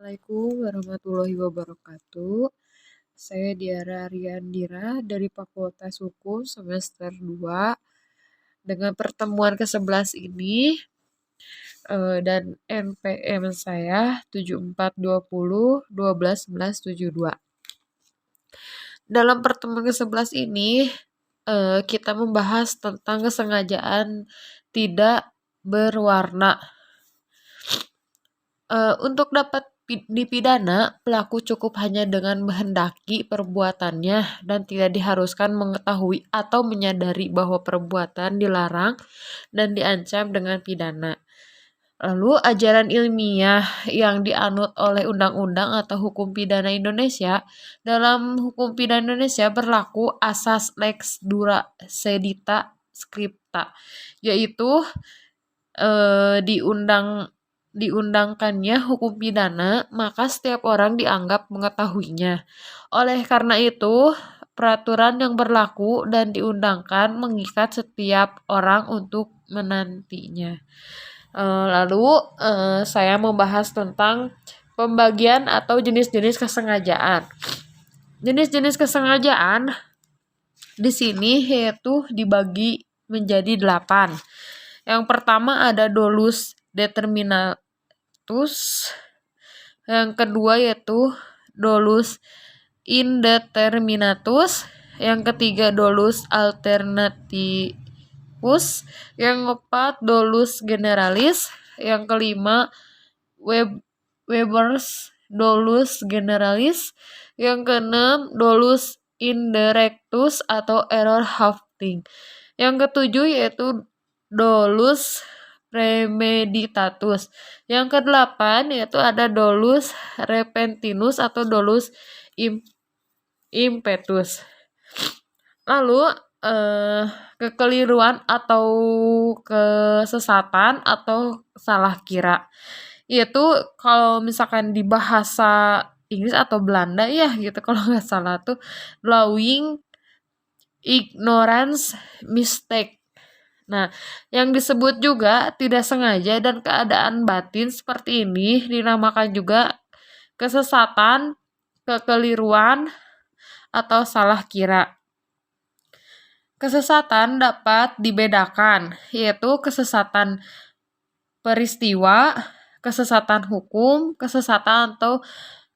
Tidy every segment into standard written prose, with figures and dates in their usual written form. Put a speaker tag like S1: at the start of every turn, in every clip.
S1: Assalamualaikum warahmatullahi wabarakatuh. Saya Diara Ariandira dari Fakultas Hukum semester 2. Dengan pertemuan ke-11 ini dan NPM saya 7420121172. Dalam pertemuan ke-11 ini kita membahas tentang kesengajaan tidak berwarna. Untuk dapat dipidana, pelaku cukup hanya dengan menghendaki perbuatannya dan tidak diharuskan mengetahui atau menyadari bahwa perbuatan dilarang dan diancam dengan pidana. Lalu, ajaran ilmiah yang dianut oleh undang-undang atau hukum pidana Indonesia, dalam hukum pidana Indonesia berlaku asas lex dura sedita scripta, yaitu diundangkannya hukum pidana, maka setiap orang dianggap mengetahuinya. Oleh karena itu, peraturan yang berlaku dan diundangkan mengikat setiap orang untuk menantinya. Lalu saya membahas tentang pembagian atau jenis-jenis kesengajaan. Jenis-jenis kesengajaan di sini yaitu dibagi menjadi 8. Yang pertama ada dolus determinatus. Yang kedua yaitu dolus indeterminatus. Yang ketiga dolus alternativus. Yang keempat dolus generalis. Yang kelima Weber's dolus generalis. Yang keenam dolus indirectus atau error hafting. Yang ketujuh yaitu dolus premeditatus. Yang kedelapan yaitu ada dolus repentinus atau dolus impetus. Lalu kekeliruan atau kesesatan atau salah kira. Yaitu kalau misalkan di bahasa Inggris atau Belanda ya gitu kalau nggak salah tuh blowing ignorance mistake. Nah, yang disebut juga tidak sengaja dan keadaan batin seperti ini dinamakan juga kesesatan, kekeliruan, atau salah kira. Kesesatan dapat dibedakan, yaitu kesesatan peristiwa, kesesatan hukum, kesesatan atau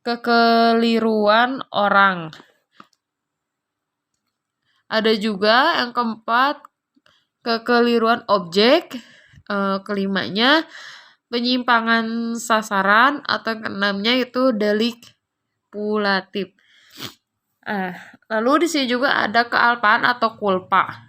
S1: kekeliruan orang. Ada juga yang keempat, kekeliruan objek. Kelimanya penyimpangan sasaran atau keenamnya itu delikpulatif. Lalu di sini juga ada kealpaan atau kulpa,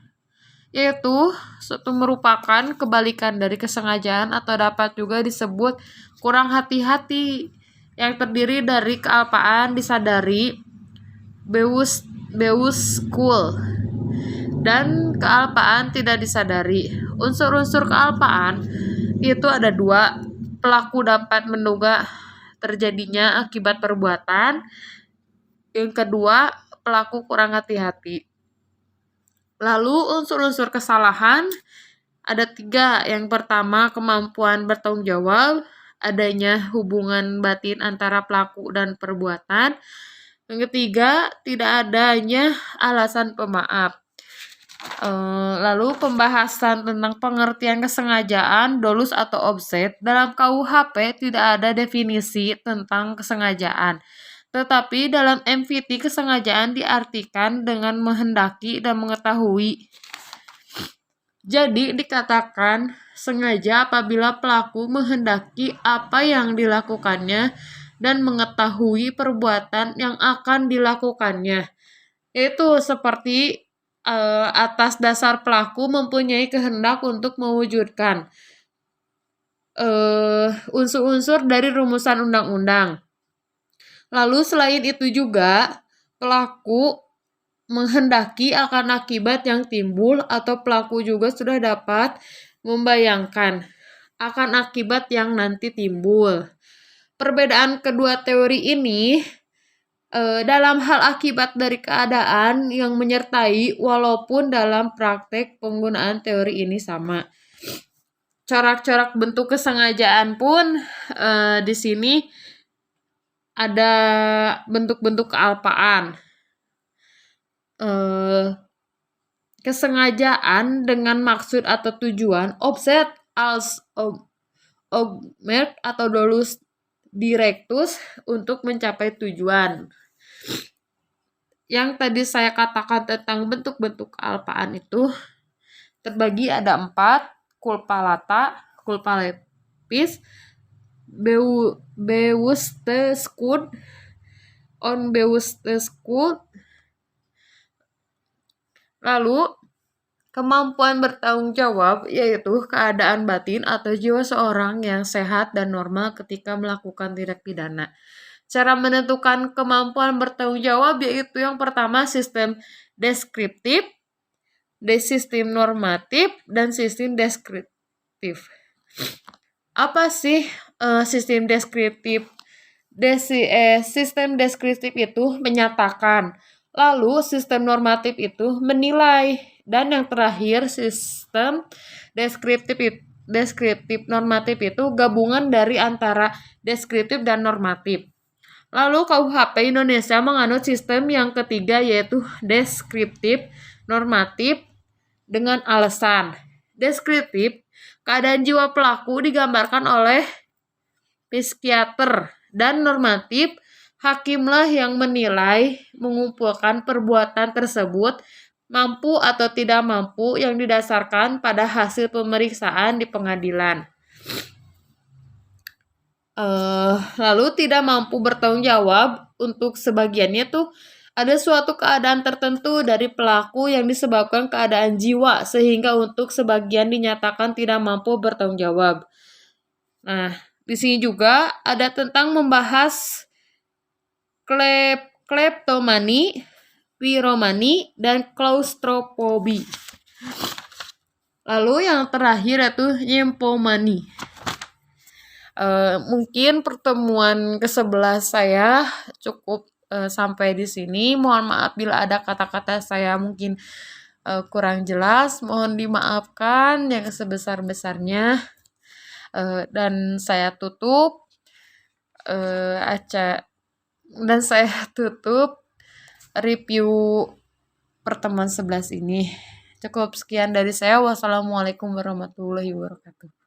S1: yaitu suatu merupakan kebalikan dari kesengajaan atau dapat juga disebut kurang hati-hati yang terdiri dari kealpaan disadari beus cool dan kealpaan tidak disadari. Unsur-unsur kealpaan itu ada 2. Pelaku dapat menduga terjadinya akibat perbuatan. Yang kedua, pelaku kurang hati-hati. Lalu unsur-unsur kesalahan ada 3. Yang pertama, kemampuan bertanggung jawab, adanya hubungan batin antara pelaku dan perbuatan. Yang ketiga, tidak adanya alasan pemaaf. Lalu pembahasan tentang pengertian kesengajaan, dolus atau offset. Dalam KUHP tidak ada definisi tentang kesengajaan. Tetapi dalam MVT kesengajaan diartikan dengan menghendaki dan mengetahui. Jadi dikatakan sengaja apabila pelaku menghendaki apa yang dilakukannya dan mengetahui perbuatan yang akan dilakukannya. Itu seperti atas dasar pelaku mempunyai kehendak untuk mewujudkan unsur-unsur dari rumusan undang-undang. Lalu selain itu juga pelaku menghendaki akan akibat yang timbul atau pelaku juga sudah dapat membayangkan akan akibat yang nanti timbul. Perbedaan kedua teori ini dalam hal akibat dari keadaan yang menyertai walaupun dalam praktek penggunaan teori ini sama. Corak-corak bentuk kesengajaan pun di sini ada bentuk-bentuk kealpaan. Kesengajaan dengan maksud atau tujuan, offset als augment atau dolus directus untuk mencapai tujuan. Yang tadi saya katakan tentang bentuk-bentuk kealpaan itu terbagi ada 4, culpa lata, culpa lepis, bewusste skud, onbewusste skud. Lalu kemampuan bertanggung jawab yaitu keadaan batin atau jiwa seorang yang sehat dan normal ketika melakukan tindak pidana. Cara menentukan kemampuan bertanggung jawab yaitu yang pertama sistem deskriptif, sistem normatif, dan sistem deskriptif. Apa sih sistem deskriptif? Sistem deskriptif itu menyatakan, lalu sistem normatif itu menilai, dan yang terakhir sistem deskriptif normatif itu gabungan dari antara deskriptif dan normatif. Lalu KUHP Indonesia menganut sistem yang ketiga yaitu deskriptif normatif dengan alasan. Deskriptif, keadaan jiwa pelaku digambarkan oleh psikiater, dan normatif, hakimlah yang menilai mengumpulkan perbuatan tersebut mampu atau tidak mampu yang didasarkan pada hasil pemeriksaan di pengadilan. Lalu tidak mampu bertanggung jawab untuk sebagiannya tuh ada suatu keadaan tertentu dari pelaku yang disebabkan keadaan jiwa sehingga untuk sebagian dinyatakan tidak mampu bertanggung jawab. Nah, di sini juga ada tentang membahas kleptomani, piromani, dan klaustrofobi. Lalu yang terakhir yaitu nyempomani. Mungkin pertemuan ke-11 saya cukup sampai di sini. Mohon maaf bila ada kata-kata saya mungkin kurang jelas. Mohon dimaafkan yang sebesar-besarnya. Dan saya tutup review pertemuan 11 ini. Cukup sekian dari saya. Wassalamualaikum warahmatullahi wabarakatuh.